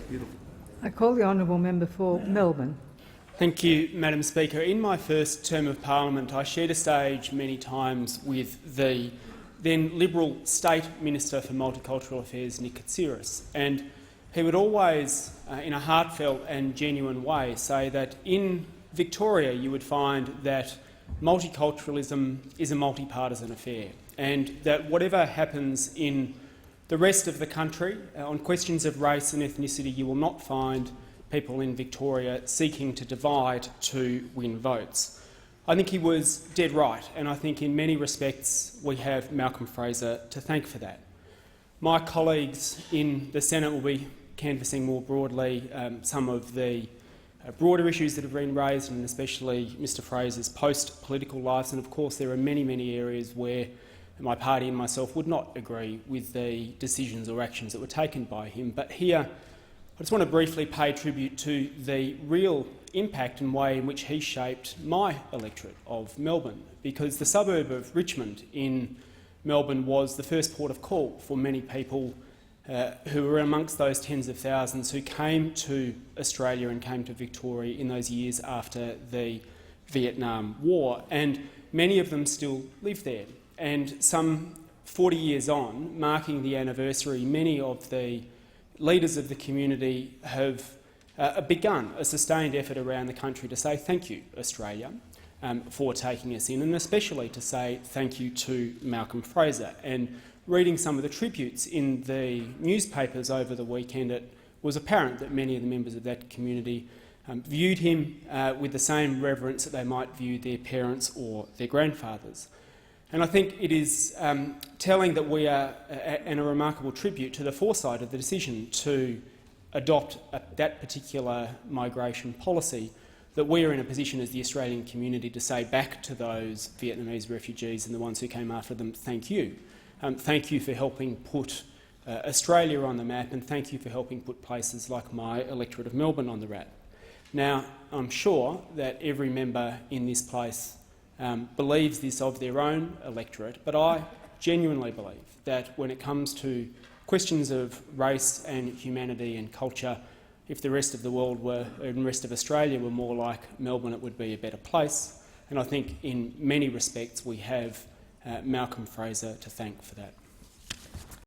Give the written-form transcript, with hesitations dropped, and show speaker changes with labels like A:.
A: Beautiful.
B: I call the honourable member for Melbourne.
C: Thank you, Madam Speaker. In my first term of parliament, I shared a stage many times with the then Liberal State Minister for Multicultural Affairs, Nick Katsiris, and he would always, in a heartfelt and genuine way, say that in Victoria you would find that multiculturalism is a multi-partisan affair, and that whatever happens in the rest of the country on questions of race and ethnicity, you will not find people in Victoria seeking to divide to win votes. I think he was dead right, and I think in many respects we have Malcolm Fraser to thank for that. My colleagues in the Senate will be canvassing more broadly some of the broader issues that have been raised, and especially Mr Fraser's post-political lives. And of course there are many, many areas where my party and myself would not agree with the decisions or actions that were taken by him. But here I just want to briefly pay tribute to the real impact and way in which he shaped my electorate of Melbourne, because the suburb of Richmond in Melbourne was the first port of call for many people who were amongst those tens of thousands who came to Australia and came to Victoria in those years after the Vietnam War, and many of them still live there. And some 40 years on, marking the anniversary, many of the leaders of the community have begun a sustained effort around the country to say thank you, Australia, for taking us in, and especially to say thank you to Malcolm Fraser. And reading some of the tributes in the newspapers over the weekend, it was apparent that many of the members of that community viewed him with the same reverence that they might view their parents or their grandfathers. And I think it is telling that we are, and a remarkable tribute to the foresight of the decision to adopt that particular migration policy, that we are in a position as the Australian community to say back to those Vietnamese refugees and the ones who came after them, thank you. Thank you for helping put Australia on the map, and thank you for helping put places like my electorate of Melbourne on the map. Now, I'm sure that every member in this place believes this of their own electorate, but I genuinely believe that when it comes to questions of race and humanity and culture, if the rest of the world were, and the rest of Australia were more like Melbourne, it would be a better place. And I think in many respects we have Malcolm Fraser to thank for that.